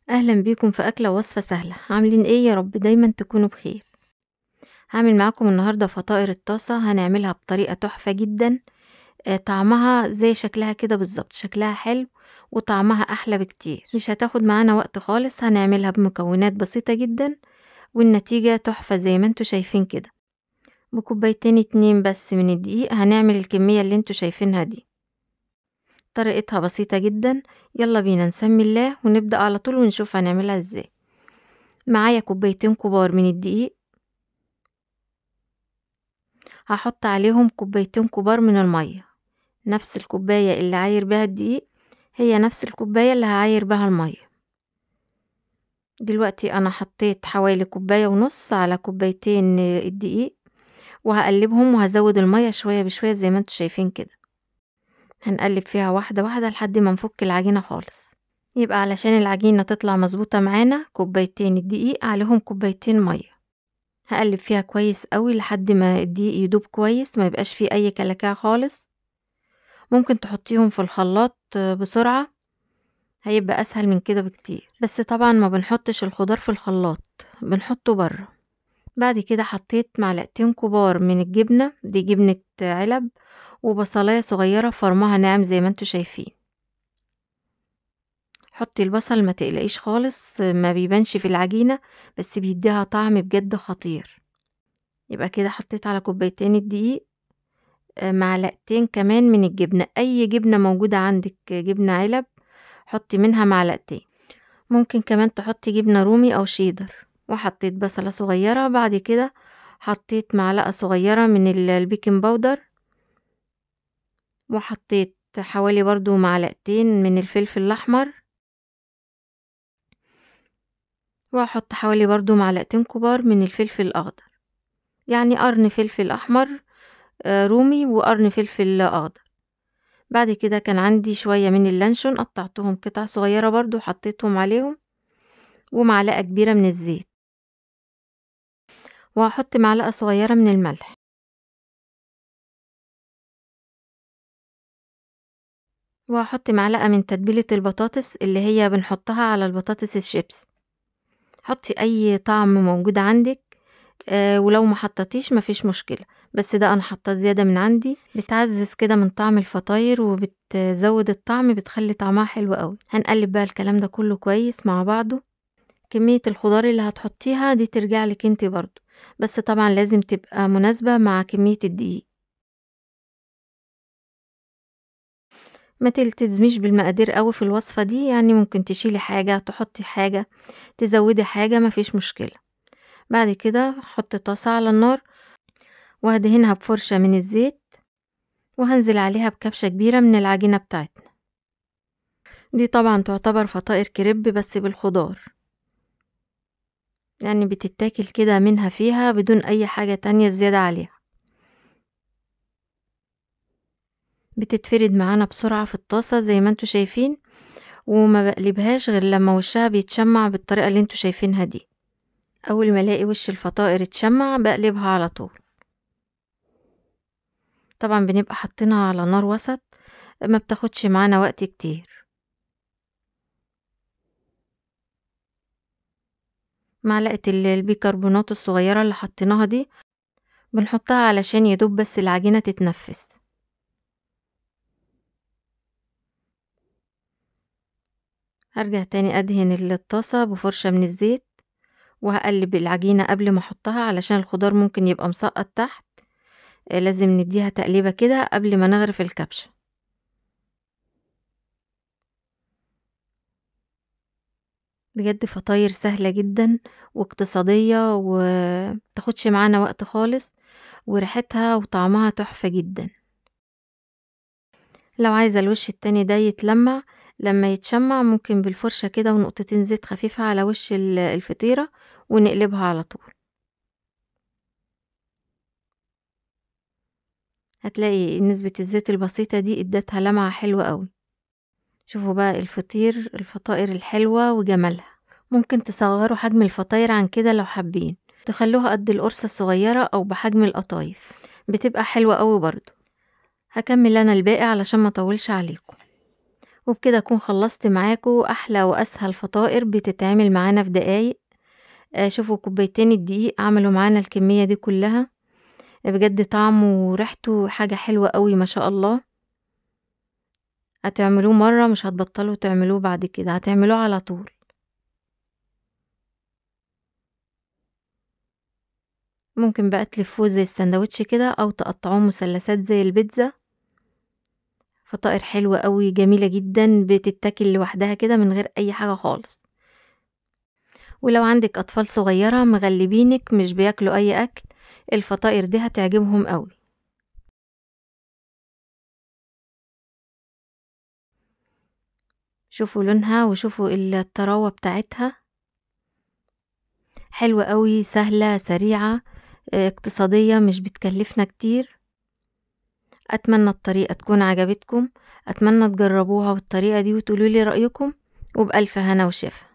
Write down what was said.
أهلا بيكم في أكلة ووصفة سهلة. عاملين ايه؟ يا رب دايما تكونوا بخير. هعمل معاكم النهاردة فطائر الطاسة، هنعملها بطريقة تحفة جدا. طعمها زي شكلها كده بالظبط، شكلها حلو وطعمها أحلى بكتير. مش هتاخد معانا وقت خالص، هنعملها بمكونات بسيطة جدا والنتيجة تحفة زي ما انتوا شايفين كده. بكوبايتين 2 بس من الدقيق هنعمل الكمية اللي انتوا شايفينها دي. طريقتها بسيطة جدا. يلا بينا نسمي الله ونبدأ على طول ونشوف هنعملها ازاي. معايا كوبايتين كبار من الدقيق، هحط عليهم كوبايتين كبار من المية. نفس الكوباية اللي عاير بها الدقيق هي نفس الكوباية اللي هعاير بها المية. دلوقتي انا حطيت حوالي كوباية ونص على كوبايتين الدقيق، وهقلبهم وهزود المية شوية بشوية زي ما انتوا شايفين كده. هنقلب فيها واحدة واحدة لحد ما نفك العجينة خالص. يبقى علشان العجينة تطلع مظبوطة معانا كوبايتين الدقيق عليهم كوبايتين مية. هقلب فيها كويس قوي لحد ما الدقيق يدوب كويس، ما يبقاش فيه اي كلاكيع خالص. ممكن تحطيهم في الخلاط بسرعة، هيبقى اسهل من كده بكتير، بس طبعا ما بنحطش الخضار في الخلاط، بنحطه بره. بعد كده حطيت معلقتين كبار من الجبنة، دي جبنة علب، وبصلاية صغيرة فرمها ناعم زي ما انتوا شايفين. حطي البصل ما تقلقيش خالص، ما بيبانش في العجينة بس بيديها طعم بجد خطير. يبقى كده حطيت على كوبايتين الدقيق معلقتين كمان من الجبنة، اي جبنة موجودة عندك، جبنة علب حطي منها معلقتين. ممكن كمان تحطي جبنة رومي او شيدر. وحطيت بصلة صغيرة. بعد كده حطيت معلقة صغيرة من البيكنج باودر، وحطيت حوالي برضو معلقتين من الفلفل الاحمر، وهحط حوالي برضو معلقتين كبار من الفلفل الاخضر، يعني قرن فلفل احمر رومي وقرن فلفل اخضر. بعد كده كان عندي شوية من اللانشون، قطعتهم قطع صغيرة برضو حطيتهم عليهم، ومعلقة كبيرة من الزيت، وهحط معلقة صغيرة من الملح. وهحط معلقة من تتبيلة البطاطس اللي هي بنحطها على البطاطس الشيبس. حطي اي طعم موجود عندك، ولو ما حطيتيش مفيش مشكلة، بس ده انا حاطاه زيادة من عندي، بتعزز كده من طعم الفطاير وبتزود الطعم، بتخلي طعمها حلو قوي. هنقلب بقى الكلام ده كله كويس مع بعضه. كمية الخضار اللي هتحطيها دي ترجع لك انت برضو، بس طبعا لازم تبقى مناسبة مع كمية الدقيق. ما تلتزميش بالمقادير قوي في الوصفة دي، يعني ممكن تشيلي حاجة تحطي حاجة تزودي حاجة، مفيش مشكلة. بعد كده حط طاسة على النار وهدهنها بفرشة من الزيت، وهنزل عليها بكبشة كبيرة من العجينة بتاعتنا. دي طبعا تعتبر فطائر كريب بس بالخضار، يعني بتتاكل كده منها فيها بدون اي حاجة تانية زيادة عليها. بتتفرد معانا بسرعة في الطاسة زي ما انتوا شايفين، وما بقلبهاش غير لما وشها بيتشمع بالطريقة اللي انتوا شايفينها دي. اول ما الاقي وش الفطائر اتشمع بقلبها على طول. طبعا بنبقى حاطينها على نار وسط، ما بتاخدش معانا وقت كتير. معلقة البيكربونات الصغيرة اللي حطيناها دي بنحطها علشان يدوب بس العجينة تتنفس. هرجع تاني ادهن الطاسة بفرشة من الزيت، وهقلب العجينة قبل ما احطها علشان الخضار ممكن يبقى مسقط تحت. لازم نديها تقليبة كده قبل ما نغرف الكبشة. بجد فطاير سهلة جدا واقتصادية ومتاخدش معانا وقت خالص، وريحتها وطعمها تحفة جدا. لو عايزة الوش التاني ده يتلمع، لما يتشمع ممكن بالفرشة كده ونقطتين زيت خفيفة على وش الفطيرة ونقلبها على طول. هتلاقي نسبة الزيت البسيطة دي ادتها لمعة حلوة قوي. شوفوا بقى الفطائر الحلوة وجمالها. ممكن تصغروا حجم الفطاير عن كده لو حابين، تخلوها قد القرصة الصغيرة او بحجم القطايف، بتبقى حلوة قوي برضو. هكمل انا الباقي علشان ما اطولش عليكم. وبكده اكون خلصت معاكم احلى واسهل فطائر بتتعمل معانا في دقايق. شوفوا كوبايتين الدقيق عملوا معانا الكمية دي كلها. بجد طعمه وريحته حاجة حلوة قوي ما شاء الله. هتعملوه مرة مش هتبطلوا تعملوه بعد كده، هتعملوه على طول. ممكن بقى تلفوه زي السندوتش كده او تقطعوه مثلثات زي البيتزا. فطائر حلوة قوي جميلة جدا، بتتاكل لوحدها كده من غير اي حاجة خالص. ولو عندك اطفال صغيرة مغلبينك مش بياكلوا اي اكل، الفطائر دي هتعجبهم قوي. شوفوا لونها وشوفوا الطراوة بتاعتها، حلوة قوي سهلة سريعة اقتصادية مش بتكلفنا كتير. اتمنى الطريقة تكون عجبتكم، اتمنى تجربوها بالطريقة دي وتقولوا لي رأيكم، وبألف هنا وشفا.